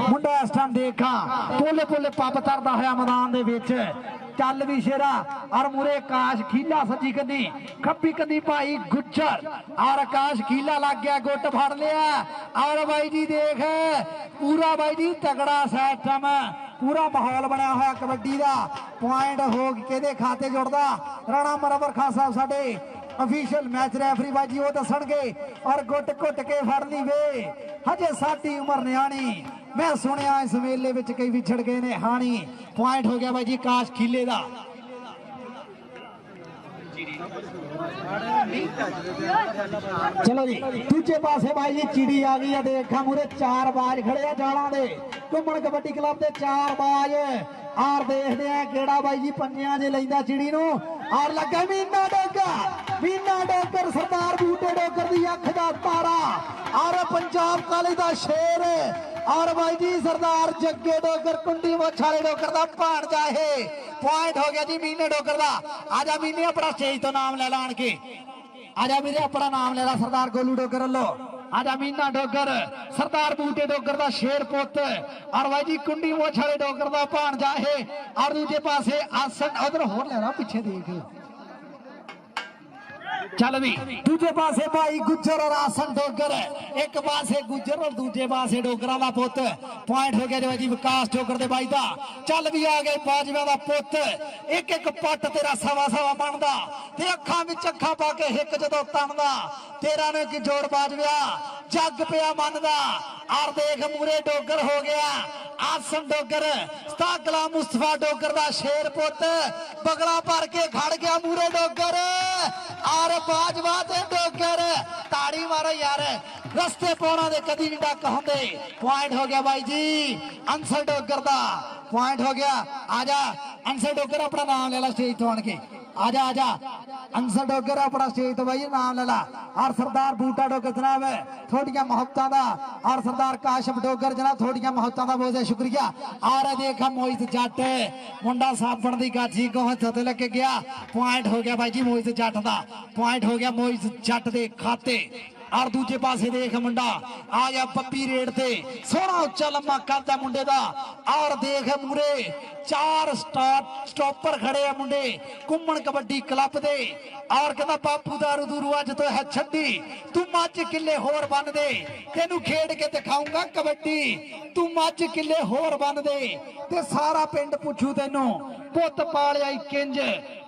मुंडा इस टाइम देखा पोले पोले पप तरदा होया मैदान दे विच चल भी शेरा और मुरे आकाश खीला सज्जी कन्नी खब्बी कन्नी भाई गुज्जर और आकाश खीला लग गया गुट फड़ लिया और भाई जी देख पूरा भाई जी तगड़ा सिस्टम पूरा माहौल बनया हुआ कबड्डी का पॉइंट हो के खाते जुड़दा राणा मरवर खान साहब साडे ऑफिशियल मैच रेफरी भाई जी वो दसणगे और गुट घुट के फड़नी वे हजे साडी उम्र न्याणी मैं सुनिया इस मेले में कई विछड़ गए ने हानी पॉइंट हो गया भाई जी काश खीले दा चलो जी दूजे पासे भाई जी चिड़ी आ गई है देखा मुरे चार बाज खड़े हैं जाला दे घुमन कबड्डी क्लब के चार बाज और देखते हैं केड़ा भाई जी पंजिया जे लैंदा चिड़ी नू और लगा मीना डोगर सरदार बूटे डोगर दी अख दा तारा और पंजाब कॉलेज दा शेर और भाई जी सरदार जग्गे डोगर कुंडी मोछाले डोगर दा भाणजा है पॉइंट हो गया जी मीने डोगर दा आजा मीने अपना स्टेज तो नाम ले लान के आजा मेरे अपना नाम ले ला सरदार गोलू डोगर लो आजा मीना डोगर सरदार बूटे डोगर दा शेर पुत और भाई जी कुंडी मोछाले डोगर दा भाणजा है और दूजे पासे आसन उधर होर लेना पीछे देख चल भी दूजे पासे भाई गुज्जर और आसन डोगर एक पासे गुज्जर और दूजे पासे डोगरा दा पुत पॉइंट हो गया जी विकास डोगर दे भाई दा चल भी आ गए बाजवा दा पुत एक एक पट तेरा सवा सवा बनदा ते अखां विच अखां पा के हिक जदों तणदा तेरा ने की जोड़ बाजवा जग पिया मनदा और देख मूरे डोगर हो गया आसन डोगर स्तागला मुस्तफा डोगर दा शेर पुत बगला भर के खड़ गया मूरे डोगर और बाजवा ते डोगर ताड़ी मारो यार रस्ते पौना दे कदी नहीं डक होंदे पॉइंट हो गया भाई जी अंसर डोगर दा पॉइंट हो गया आजा अंसर डोगर अपना नाम ले ला स्टेज तो आन के आजा आजा अंसर डोगर अपना स्टेज तो भाई नाम ले ला और सरदार बूटा डोगर जनाब थोड़िया मोहब्बतां दा और सरदार काशफ डोगर जनाब थोड़िया मोहब्बतां दा बहुत शुक्रिया और देखा मोहित जट मुंडा साबण दी गाजी को हथे लग गया पॉइंट हो गया भाई जी मोहित जट दा पॉइंट हो गया मोहित जट दे खाते और दूजे पासे देख मुंडा आया पप्पी रेड ते सोना उच्चा लम्मा करता मुंडे दा और देख मुरे चार स्टॉपर खड़े हैं मुंडे घुमन कबड्डी क्लब दे और कहता बापू दारू दूरू अज तो है छड्डी तू मज किले होर बन दे तेनू खेड के दिखाऊंगा कबड्डी तू मज किले होर बन दे ते सारा पिंड पुछू तेनू पुत पालिया किंज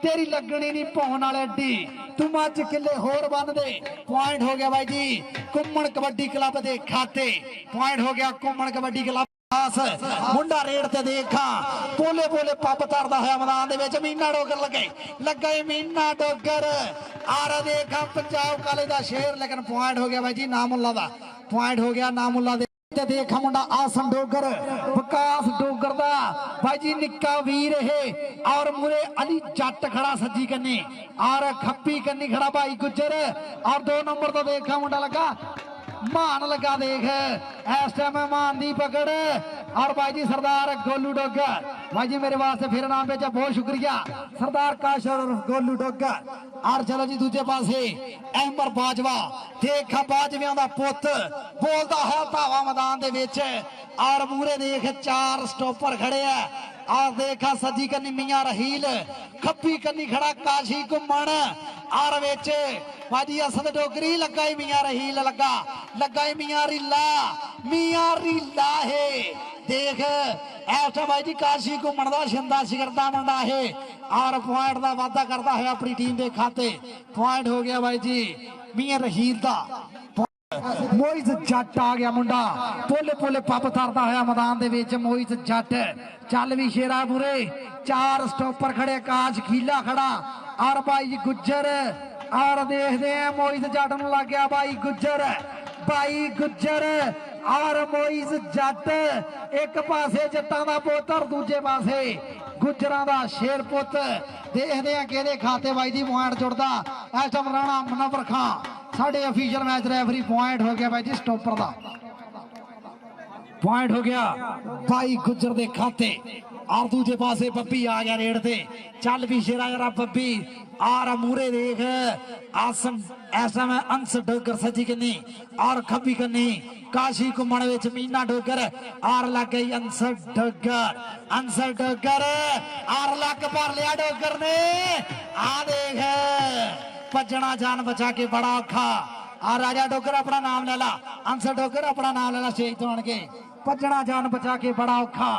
तेरी लगनी नहीं पौन वाले अड्डी तू मज किले होर बन दे पॉइंट हो गया भाई जी घुमन कबड्डी क्लब दे खाते पॉइंट हो गया घुमन कबड्डी क्लब मुंडा रेड ते देखा पोले पोले पप तरदा होया मैदान दे विच मीना डोगर लगे मीना डोगर आर देखा पंजाब कॉलेज दा शेर लेकिन पॉइंट हो गया भाई जी नामुल्ला दा पॉइंट हो गया नामुल्ला दे ते देखा मुंडा आसन डोगर विकास डोगर दा भाई जी निक्का वीर है और मुरे अली जट खड़ा सज्जी कन्नी और खप्पी कन्नी खड़ा भाई गुज्जर और 2 नंबर तो देखा मुंडा लगा मान लगा देख इस टाइम मान दी पकड़ और भाई जी सरदार गोलू डोगर भाई जी मेरे वास्ते फिर नाम भेजा बहुत शुक्रिया सरदार काशर गोलू डोगर और चलो जी दूजे पासे अहमर बाजवा देखा बाजवियां दा पुत बोलदा है धावा मैदान दे विच और मूरे देख 4 स्टॉपर खड़े है और देखा सज्जी कन्नी मियां रहील खब्बी कन्नी खड़ा काशी घुमन और विच भाजी असद डोगरी लगा मियां रहील लगा मियां रीला है देख ऐसा भाई जी काशी घुमन दा शिंदा शिकरदा मुंडा है और पॉइंट दा वादा करता है अपनी टीम के खाते पॉइंट हो गया भाई जी मियां रहील दा मोहित जट आ गया मुंडा पोले पोले पप तरदा होया मैदान दे विच मोहित जट चल भी शेरा बुरे 4 स्टॉपर खड़े काश खीला खड़ा और भाई गुज्जर और देखते हैं मोहित जट नूं लग गया भाई गुज्जर और मोहित जट एक पासे जट्टां दा पुत और दूजे पासे गुज्जरां दा शेर पुत देखते हैं कि खाते भाई जी पॉइंट जुड़दा इस टाइम राणा मनवर खान साढ़े ऑफिशियल मैच रेफरी पॉइंट हो गया भाई जी स्टॉपर दा पॉइंट हो गया भाई गुज्जर दे खाते और दूजे पासे बब्बी आ गया रेड से चल भी शेरा जरा बब्बी और मूरे देख आसन ऐसा में अंश डोगर सजी कन्नी और खब्बी कन्नी काशी कुमण विच मीना डोगर और लग गई अंसर डोगर और लक भर लिया डोगर ने आ देख भजना जान बचा के बड़ा औखा और राजा डोगर अपना नाम ले ला अंसर डोगर अपना नाम ले ला स्टेज तो आण के भजना जान बचा के बड़ा औखा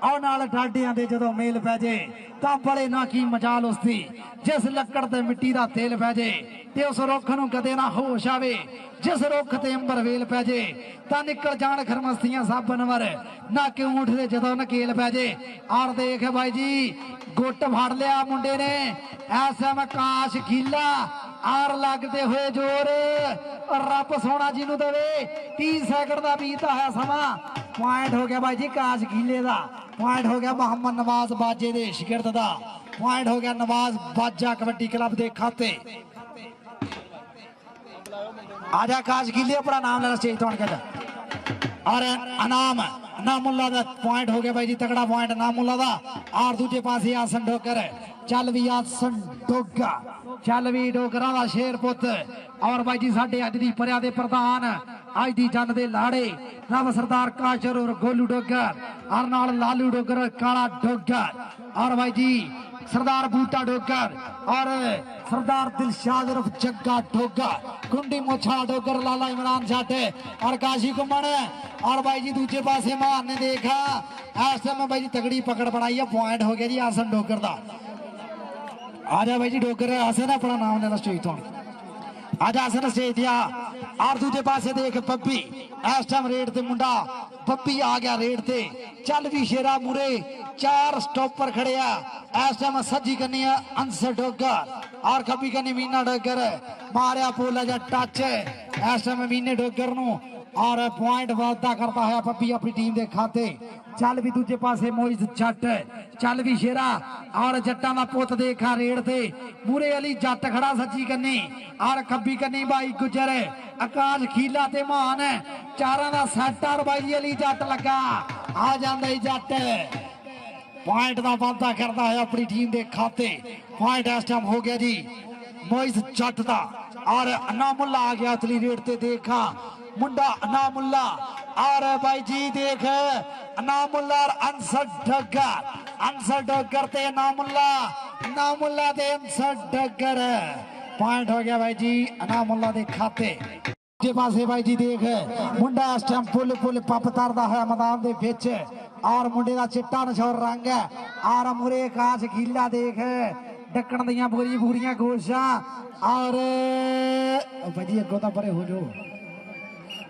और नाल डाडियां दे जदों मेल पै जे तां बड़े ना की मजाल उसदी जिस लक्कड़ ते मिट्टी दा तेल पै जे ते उस रुख नूं कदे ना होश आवे जिस रुख ते अंबर वेल पै जे तां निकल जाण खरमस्तियां सब नवर ना कि ऊंठ दे जदों नकेल पै जे और देख भाई जी गुट फड़ लिया मुंडे ने ऐसा में काश गीला और लगते हुए जोर रब सोना जिन्हों देवे 30 सैकंड का बीता है समा पॉइंट हो गया भाई जी काश गीले का पॉइंट हो गया मोहम्मद नवाज बाजे दे शिगिर्द का पॉइंट हो गया नवाज बाजा कबड्डी क्लब के खाते आजा काश गीले अपना नाम लेना स्टेज तो और अनामुल्ला का पॉइंट हो गया भाई जी तगड़ा पॉइंट अनामुल्ला का और दूजे पास आसन डोगर चल भी आसन डोगा चल भी डोगरा का शेर पुत और भाई जी साडे अज दी परिया दे प्रधान अज दी जन दे लाड़े रब सरदार काशर और गोलू डोगर और नाल लालू डोगर काला डोगर और भाई जी सरदार बूटा डोगर और सरदार दिलशाद उर्फ जग्गा डोगर कुंडी मोछा डोगर लाला इमरान जाटे और काशी कुमण और भाई जी दूजे पासे मान ने देखा ऐसे में भाई जी तगड़ी पकड़ बनाई है पॉइंट हो गया जी आसन डोगर का आजा भाई जी डोगर आसन अपना नाम लेना स्टेज तो आजा आसन स्टेज दिया और दूजे पासे देख बब्बी इस टाइम रेड ते मुंडा बब्बी आ गया रेड ते चल भी शेरा मुरे 4 स्टॉपर खड़े आ इस टाइम सज्जी करनी है अंसर डोगर और खब्बी करनी मीना डोगर मारिया पोला जा टच इस टाइम मीने डोगर नु और पॉइंट वादा करता है बब्बी अपनी टीम के खाते चल भी दूजे पासे मोइज जट चल भी शेरा और जट्टा का पुत देखा रेड से मूरे अली जट खड़ा सज्जी करनी और खब्बी करनी भाई गुजर आकाश खीला ते मान चारा का सैट और भाई अली जट लगा आ जाता जट पॉइंट का वादा करता है अपनी टीम के खाते पॉइंट इस टाइम हो गया जी मोइज जट का और अनामुल्ला आ गया अतली रेड से देखा मुंडा अनामुल्ला और भाई जी देख अनामुल्ला और अंसर डगर ते अनामुल्ला ते अंसर डगर पॉइंट हो गया भाई जी अनामुल्ला दे खाते के पासे भाई जी देख मुंडा इस टाइम फुल पप तरदा है मैदान दे विच और मुंडे का चिट्टा नशौर रंग है और मुरे काश गीला देख डकण दियां पूरियां गोशां और भाई जी अगों तां परे हो जो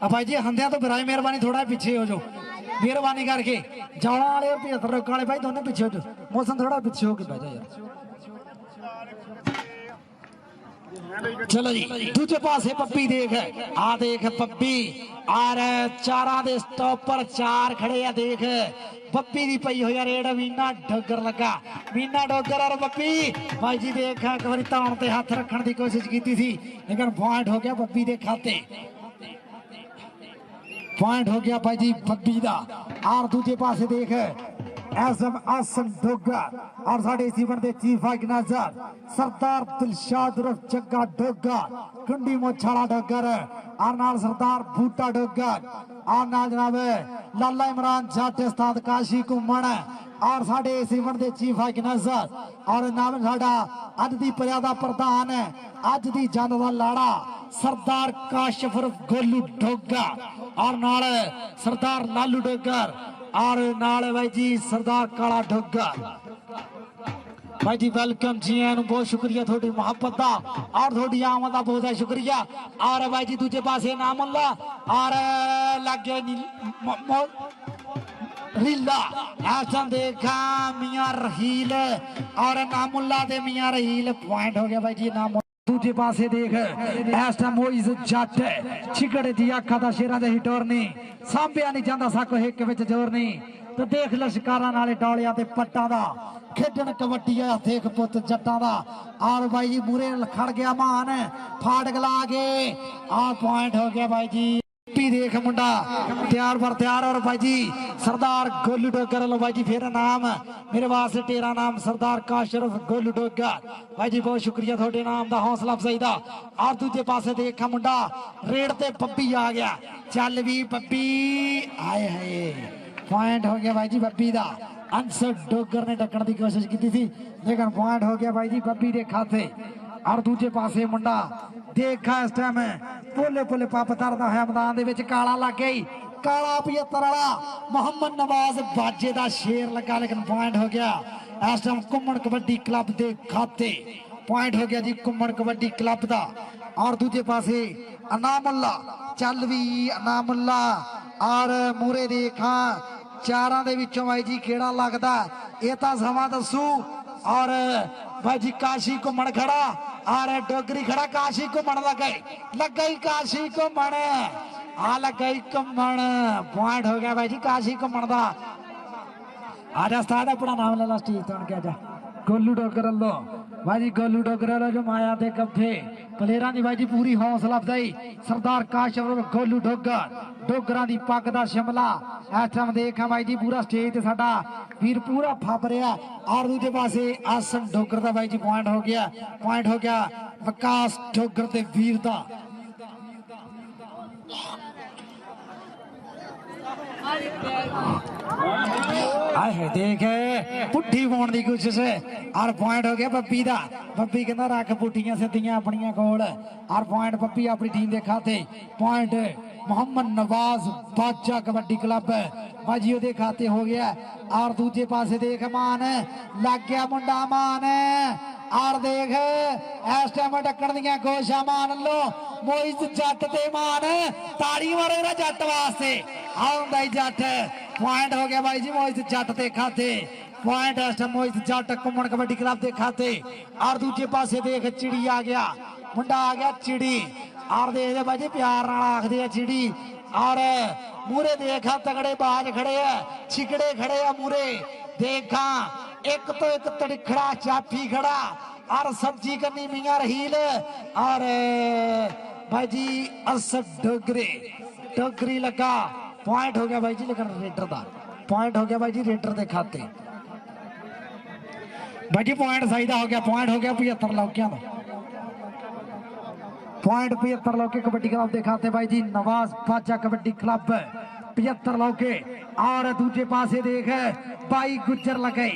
भाई जी हंदिया तो बिराए मेहरबानी थोड़ा पीछे हो जाओ मेहरबानी करके जौड़ा वाले और 75 रोका वाले भाई दोनों पीछे हो जाओ मौसम थोड़ा पीछे होके बह जाओ यार चलो जी दूजे पासे पप्पी देख आ देख पप्पी और चारा दे स्टॉपर 4 खड़े आ देख पप्पी दी पई होया रेड मीना डोगर लगा मीना डोगर और पप्पी भाई जी देख एक बार ताण ते हाथ रखने की कोशिश की थी लेकिन पॉइंट हो गया पप्पी दे खाते पॉइंट हो गया भाई जी बब्बी दा और दूजे पासे देख एसएम आसन डोगर और साढ़े सीवन दे चीफ ऑर्गेनाइजर सरदार दिलशाद उर्फ जग्गा डोगर कुंडी मोछाला डोगर और नाल सरदार बूटा डोगर और नाल जनाब लाला इमरान जट उस्ताद काशी कुमण और साढ़े सीवन दे चीफ ऑर्गेनाइजर और नाम साडा अज दी परिया प्रधान अज दी जन दा लाड़ा सरदार काशिफ उर्फ गोलू डोगर और नाल सरदार लालू डोगर और नाल भाई जी सरदार काला डोगर भाई जी वेलकम जी बहुत शुक्रिया थोड़ी मोहब्बत का और थोड़ी आमद का बहुत शुक्रिया और भाई जी दूजे पासे नामुल्ला और लगे रीला ऐसा देखा मियां रहील और नामुल्ला दे मियां रहील पॉइंट हो गया भाई जी नाम दूजे पासे देख इस टाइम मोइज जट छिकड़े दी अखा दा शेरां दे हिटोर नहीं सांभिया नहीं जांदा साको हिक विच जोर नहीं तो देख लश्कारां नाले डोलियां ते पट्टां दा खेडन कबड्डी आ देख पुत जट्टां दा और भाई जी मूरे खड़ गया मान फाड़ गला के और पॉइंट हो गया भाई जी पप्पी देख मुंडा तैयार पर तैयार। और भाई जी सरदार गोलू डोगर लो भाई जी फिर नाम मेरे वास्ते तेरा नाम सरदार काशरफ गोलू डोगर भाई जी बहुत शुक्रिया थोड़े नाम का हौसला अफजाई का। और दूजे पासे देखा मुंडा रेड ते पप्पी आ गया चल भी पप्पी आए हाय पॉइंट हो गया भाई जी पप्पी का। अंसर डोगर ने टक्कर की कोशिश की थी लेकिन पॉइंट हो गया भाई जी पप्पी के खाते। और दूजे पासे मुंडा देखा इस टाइम पोले पोले पप तरदा है मैदान दे विच काला लग गई काला 75 वाला मोहम्मद नवाज बाजे का शेर लगा लेकिन पॉइंट हो गया इस टाइम घुमन कबड्डी क्लब के खाते। पॉइंट हो गया जी घुमन कबड्डी क्लब का। और दूजे पासे अनामुल्ला चल भी अनामुल्ला और मूरे देखा चारां दे विचों भाई जी केड़ा लगदा ये तो समा दसू। और भाई जी काशी घुमन खड़ा और डोगरी खड़ा काशी घुमन लग गई काशी घुमन आ लग गई घुमन। पॉइंट हो गया भाई जी काशी घुमन का। आजा स्टार्ट अपना नाम ले ला स्टेज तो क्या जा गोलू डोगर लो भाई जी गोलू डोगर जो माया दे कब्जे प्लेयर की भाई जी पूरी हौसला अफजाई सरदार काशफ गोलू डोगर डोगरा की पग का शिमला इस टाइम देखा भाई जी पूरा स्टेज साडा वीर पूरा फप रहा। और दूजे पासे आसन डोगर का भाई जी पॉइंट हो गया विकास डोगर के वीर का। आए देखे पुट्ठी पाने की कोशिश और पॉइंट हो गया पप्पी का। पप्पी कहना रख पुट्ठियां सीधियां अपनियां कोल और पॉइंट पप्पी अपनी टीम के खाते। पॉइंट मोहम्मद नवाज बादशाह कबड्डी क्लब भाजी ओदे खाते हो गया। और दूजे पासे देख मान लग गया मुंडा मान और देख इस टाइम टक्कन दियां कोशिशां मान लो मोहित जट ते मान ताड़ी मारे ना जट वास्ते आउंदा ही जट। पॉइंट हो गया भाई जी मोहित जट के खाते। पॉइंट इस टाइम मोहित जट घुमन कबड्डी क्लब के खाते। और दूजे पासे देख चिड़ी आ गया मुंडा आ गया चिड़ी और देख भाई जी प्यार नाल आखदे है चिड़ी। और मूरे देखा तगड़े बाज खड़े है छिकड़े खड़े है मूरे देखा एक तो एक तड़खड़ा चापी खड़ा और सब्जी करनी मियां रहील। और भाई जी असद डोगरी लगा। पॉइंट हो गया भाई जी लेकिन रेडर का पॉइंट हो गया भाई जी रेडर के खाते। भाई जी पॉइंट सही हो गया पॉइंट हो गया 75 लौकिया का पॉइंट 75 लौके कबड्डी क्लब के खाते भाई जी नवाज बादशाह कबड्डी क्लब 75 लौके। और दूजे पासे देख भाई गुज्जर लगे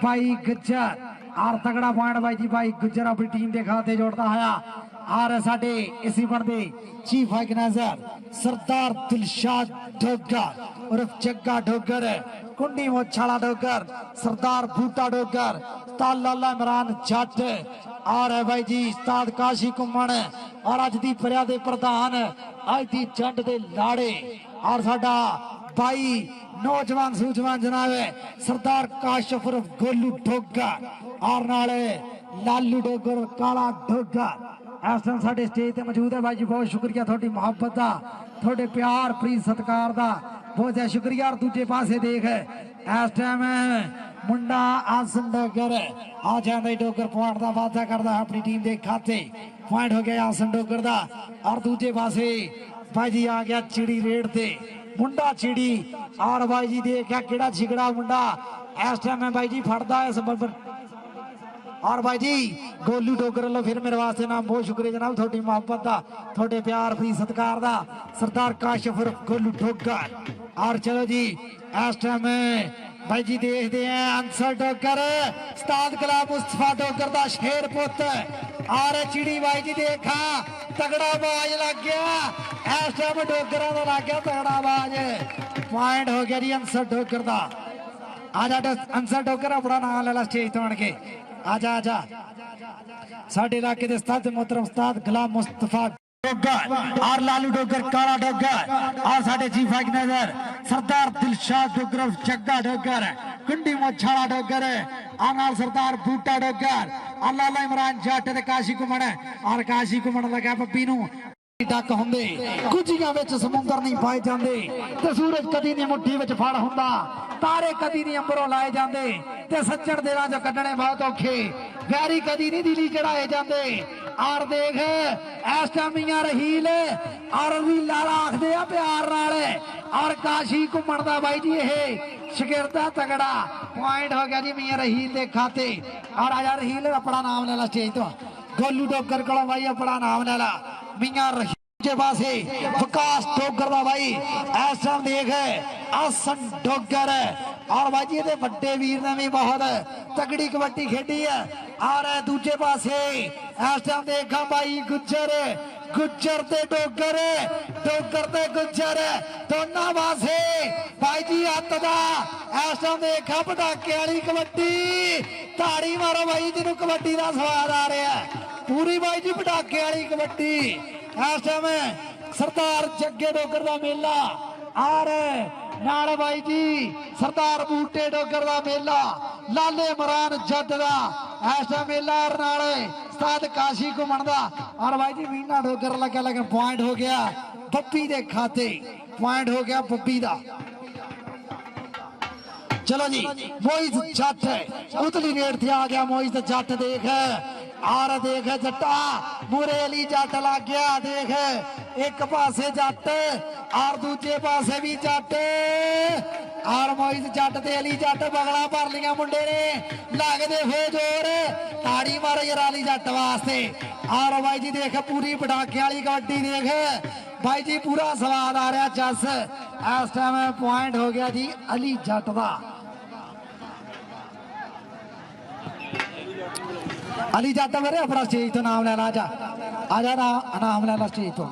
भाई गुज्जर और तगड़ा पॉइंट भाई जी भाई गुज्जर अपनी टीम के खाते जोड़ता है। और साडे इसी बनते चीफ ऑर्गेनाइजर सरदार दिलशाद डोगर उर्फ जग्गा डोगर कुंडी मोछाला डोगर सरदार बूटा डोगर ताला इमरान जट और भाई जी उस्ताद काशी घुमन और अज दी परिया दे प्रधान अज दी जंड दे लाड़े और साडा भाई नौजवान सूझवान जनाब सरदार काशफ उर्फ गोलू डोगर और नाले लालू डोगर काला डोगर इस टाइम साडे स्टेज ते मौजूद है भाई जी बहुत शुक्रिया थोड़ी मुहब्बत का थोड़े प्यार प्रीत सत्कार का बहुत ज्यादा शुक्रिया। और दूजे पासे देख इस टाइम मुंडा आसन डोगर आ जाता डोगर पॉइंट का वादा करता अपनी टीम के खाते। पॉइंट हो गया आसन डोगर का। और दूजे पासे भाई जी आ गया चिड़ी रेड से मुंडा चिड़ी और भाई जी देखा केड़ा छिगड़ा मुंडा इस टाइम भाई जी फटदा है सब। और भाई जी गोलू डोगर लो फिर मेरे वास्ते नाम बहुत शुक्रिया जनाब थोड़ी मोहब्बत का थोड़े प्यार प्रीत सत्कार का सरदार काशफ उर्फ गोलू डोगर। और चलो जी इस टाइम भाई जी देखते हैं अंसर डोगर उस्ताद कला मुस्तफा डोगर का शेर पुत और चिड़ी भाई जी देखा तगड़ा बाज लग गया इस टाइम डोगर का लग गया तगड़ा बाज। पॉइंट हो गया जी अंसर डोगर का। आजा अंसर डोगर अपना नाम ले ला स्टेज तो आन के आजा आजा साडे इलाके के उस्ताद मोहतरम उस्ताद गुलाम मुस्तफा डोगर और लालू डोगर काला डोगर और साडे चीफ ऑर्गेनाइजर सरदार दिलशाद डोगर जग्गा डोगर कुंडी मोछाला डोगर और सरदार बूटा डोगर और लाला इमरान जट काशी घुमन और काशी घुमन लगा पप्पी नू डक होंदे कुजियां विच समुंदर नहीं पाए जांदे ते सूरज कदी नहीं मुट्ठी विच फड़ हुंदा तारे कदी नहीं अंबरों लाए जांदे ते सज्जण दिलां चों कड्ढणे बहुत औखे वैरी कदी नहीं दिली चढ़ाए जांदे और देख इस टाइम मियां रहील और भी लाला आखदे आ प्यार नाल और काशी घूमन दा बाई जी ये शगिरदा तगड़ा पॉइंट हो गया जी मियां रहील के खाते। और आजा रहील अपना नाम ले ला स्टेज तो गोलू डोगर को भाई अपना नाम ले ला मियां रहील के पासे विकास डोगर दा भाई इस टाइम देख आसन डोगर और भाई जी ये बड़े वीर ने भी बहुत तगड़ी कबड्डी खेडी है। और दूजे पासे इस टाइम देखा भाई गुज्जर गुज्जर ते डोगर डोगर ते गुज्जर दोनों पासे भाई जी हत्थ दा इस टाइम देखा पटाके वाली कबड्डी ताड़ी मारो भाई जिन्हों कबड्डी का स्वाद आ रहा है पूरी भाई जी पटाके वाली कबड्डी। इस टाइम सरदार जग्गे डोगर का मेला और नाल भाई जी सरदार बूटे डोगर का मेला लाले इमरान जद का इस टाइम मेला नाले उस्ताद काशी घूमन का। और भाई जी मीना डोगर लगे लगे पॉइंट हो गया बब्बी के खाते पॉइंट हो गया बब्बी का। चलो जी मोहित जट उतली रेट से आ गया मोहित जट देख और देख जट्टा मुरे अली जट लग गया देख एक पासे जट और दूजे पासे भी जट और मोहित जट ते अली जट बगला भर लिया मुंडे ने लगते हुए जोर ताड़ी मारे यार अली जट वास्ते। और भाई जी देख पूरी पटाखे वाली कबड्डी देख भाई जी पूरा स्वाद आ रहा जस इस टाइम पॉइंट हो गया जी अली जट का। अली जट मेरे अपना स्टेज तो नाम लेना आजा नाम लेना स्टेज तो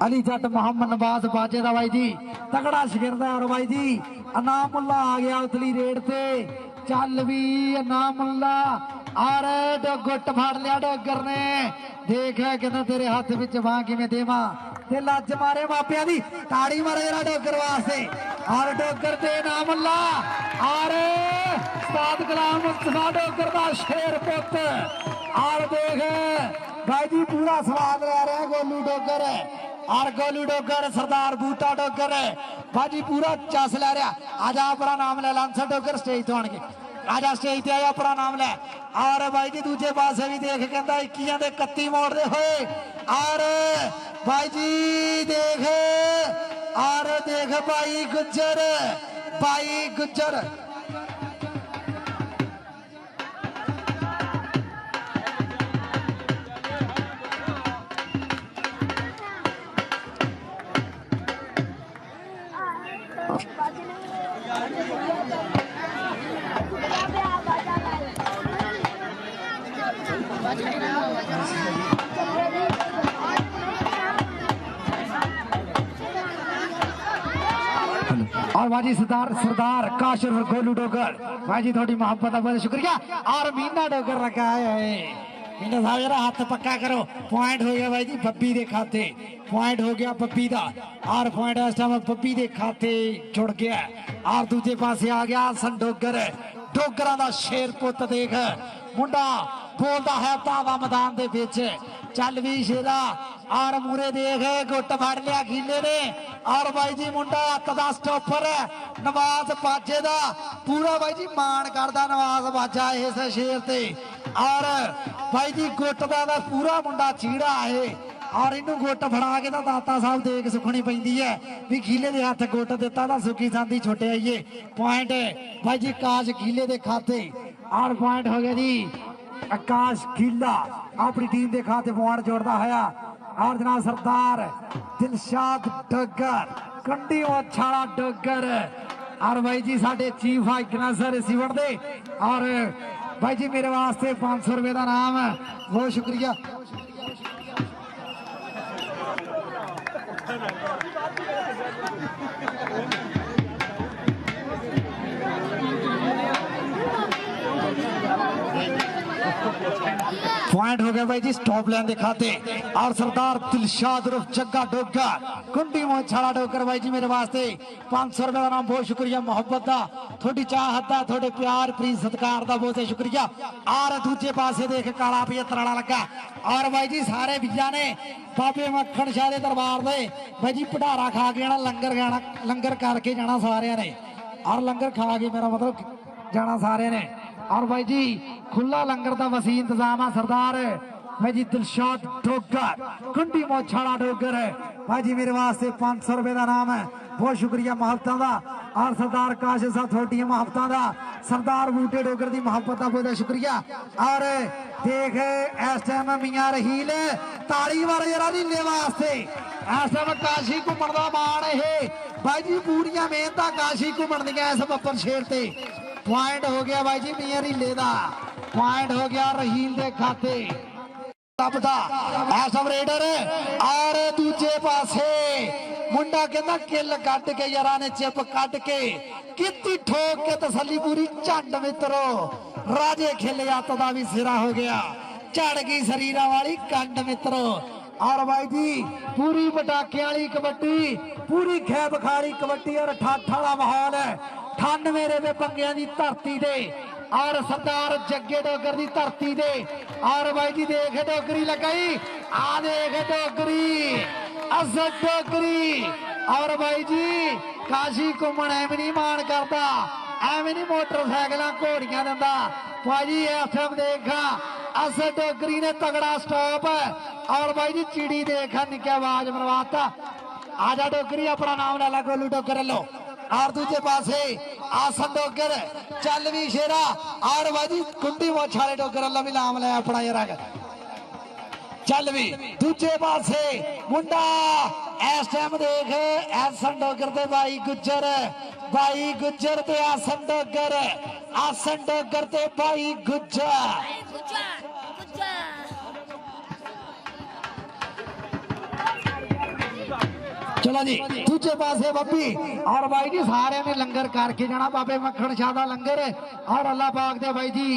अली जट मोहम्मद नवाज बाजे का भाई जी तगड़ा शिगिरदा। और भाई जी अनामुल्ला आ गया उतली रेड से चल भी अनामुल्ला और गुट फाड़ लिया डोगर ने देख कहना तेरे हाथ विच बांह किवें देवां ते लज मारे मापिया दी ताड़ी मारे जरा डोगर वास्ते। और डोगर ते अनामुल्ला और उस्ताद गुलाम मुस्तफा डोगर का शेर पुत। और देख भाई जी पूरा स्वाद ले रहे हैं गोलू डोगर और गोलू डोगर सरदार बूटा डोगर भाई जी पूरा चस ले रहा। आजा अपना नाम ले लांसर डोगर स्टेज तो आन के आजा स्टेज ते आया अपना नाम ले। और भाई जी दूजे पासे भी देख कहता 21 दे 31 मोड़ते हुए और भाई जी देख और देख भाई गुज्जर और भाजी सरदार काशिर गोलू डोगर भाजी थोड़ी मोहब्बत का बहुत शुक्रिया। और मीना डोगर लगा है मीना साहब जरा हाथ पक्का करो पॉइंट हो गया भाई जी बब्बी के खाते पॉइंट हो गया बब्बी का। और पॉइंट इस टाइम बब्बी के खाते जुड़ गया। और दूजे पासे आ गया सन डोगर डोगरा का शेर पुत देख मुंडा बोलता है तावा मैदान के बिच चल भी शेरा। और मूरे देख गुट फड़ लिया खीले ने और भाई जी मुंडा हत्थ दा स्टॉपर नवाज बाजे का पूरा भाई जी मान करदा नवाज बाजा इस शेर ते। और भाई जी गुट का पूरा मुंडा चीड़ा है और इनू गुट फड़ा के दाता साहब देख सुखनी पैंदी है भी खीले दे हथ गुट दिता तो सुखी सांदी छोटे आइए। पॉइंट भाई जी काश खीले दे खाते और पॉइंट हो गया जी आकाश खीला अपनी टीम के खाते पॉइंट जोड़ता है। और जनाब सरदार दिलशाद डोगर कंडी छाड़ा डोगर और भाई जी साडे चीफ हाइकनसर रिसीवर दे और भाई जी मेरे वास्ते 500 रुपए का नाम बहुत शुक्रिया। पॉइंट हो गया भाई जी स्टॉप लाइन दिखाते। और सरदार दिलशाद उर्फ जग्गा डोगर कुंडी मोछाड़ा डोगर भाई जी मेरे वास्ते 500 रुपए का नाम बहुत शुक्रिया मोहब्बत का थोड़ी चाहत का थोड़े प्यार प्रीत सत्कार का बहुत शुक्रिया। और दूजे पासे देख काला 75 लगा और भाई जी सारे भैया ने बाबे मक्खन शाह के दरबार दे भाई जी भंडारा खा के जाना लंगर करके जाना सारे ने और लंगर खा के मेरा मतलब जाना सारे ने। और भाई जी खुला लंगर का वसी इंतजाम है सरदार भाई जी दिलशाद डोगर कुंडी मोछाड़ा डोगर है भाई जी मेरे वास्ते 500 रुपए का नाम है बहुत शुक्रिया मोहब्बत का और सरदार काशिफ साहब थोड़ी मोहब्बत का सरदार बूटे डोगर की मोहब्बत का बहुत शुक्रिया और देख इस टाइम मियां रहील ताली मार जरा नीले वास्ते इस टाइम काशी घूमन का मान है भाई जी पूरिया मेहनत काशी घूमन दियां इस बब्बर शेर से पॉइंट हो गया भाई जी मियां रीले का पॉइंट हो गया रहील के खाते रेडर और दूजे पासे मुंडा कहना किल कट के यारा ने चिप कट के किती ठोक के तसली पूरी झंड मित्रो राजे खेले अत का भी सिरा हो गया झड़ गई शरीरा वाली कंड मित्रो और भाई जी पूरी पटाखे वाली कबड्डी पूरी खैब खाड़ी कबड्डी और ठाठा वाला माहौल है 98 पंगिया की धरती दे और सरदार जग्गे डोगर की धरती दे और भाई जी देख डोगरी लगाई आ देख डोगरी असद डोगरी और भाई जी काशी घूमन एवं नहीं मान करता एवं नहीं मोटरसाइकिल घोड़ियां दिंदा भाई जी इस टाइम देखा असद डोगरी ने तगड़ा स्टॉप और भाई जी चिड़ी देखा निके आवाज मरवाता आजा डोगरी अपना नाम ला गोलू डोगर लो और दूजे पासे आसन डोगर चल भी शेरा और भाई कुंडी मोछाले डोगर अल्लाह भी नाम लिया अपना यार चल भी दूजे पासे मुंडा इस टाइम देख आसन डोगर ते भाई गुज्जर ते आसन डोगर ते भाई गुज्जर चलो जी दूजे पासे बब्बी और भाई जी सारे ने लंगर करके जाना बाबे मक्खन शाह दा लंगर और अल्लाह पाक दे भाई जी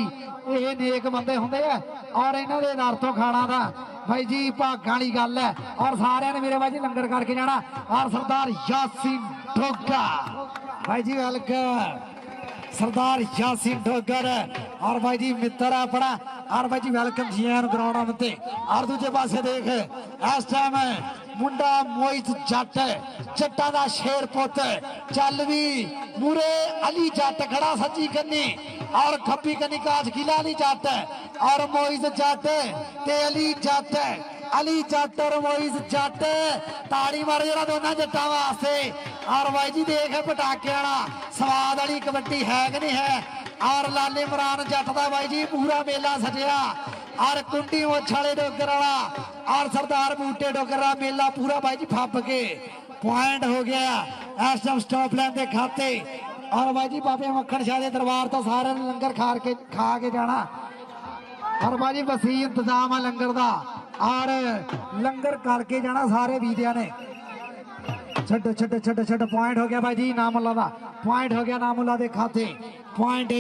ये नेक बंदे होंगे है और इन्हों के दर तो खाना था भाई जी भागा वाली गल है और सारे ने मेरे भाई जी लंगर करके जाना और सरदार यासीन डोगा भाई जी वेलकम सरदार यासीन डोगर और भाई जी मित्र अपना और भाई जी वेलकम जी ग्राउंड में और दूजे पासे देख इस टाइम मुंडा मोहित जट जट्टा दा शेर पुत चल भी मूरे अली जट खड़ा सज्जी कन्नी और खब्बी कन्नी काज किला अली जट और मोहित जट ते अली जट और मोहित जट ताड़ी मार जरा दोनों जट्टा वास्ते और भाई जी देख पटाखे वाला स्वाद वाली कबड्डी है कि नहीं है और लाले इमरान जट का भाई जी पूरा मेला सजिया और कुंडी मोछाले डोगर वाला और सरदार बूटे डोगर वाला मेला पूरा भाई जी फप के पॉइंट हो गया इस टाइम स्टॉप लाइन के खाते और भाई जी बाबे मक्खन शाह के दरबार तो सारे लंगर खा के जाना और भाई जी वसी इंतजाम है लंगर का और लंगर करके जाना सारे वीदिया ने छड़ पॉइंट हो गया भाई जी नामुल्ला का पॉइंट हो गया नामुल्ला के खाते पॉइंट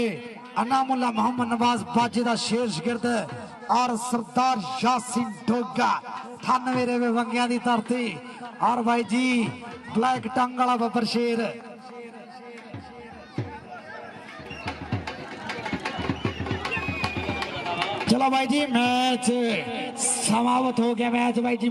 अनामुल्ला मोहम्मद नवाज बाजी का शेर शिगिर्द और सरदार यासीन डोगा 98 वंगिया की धरती और भाई जी ब्लैक टंग वाला बब्बर शेर चलो भाई जी मैच समाप्त हो गया मैच भाई जी।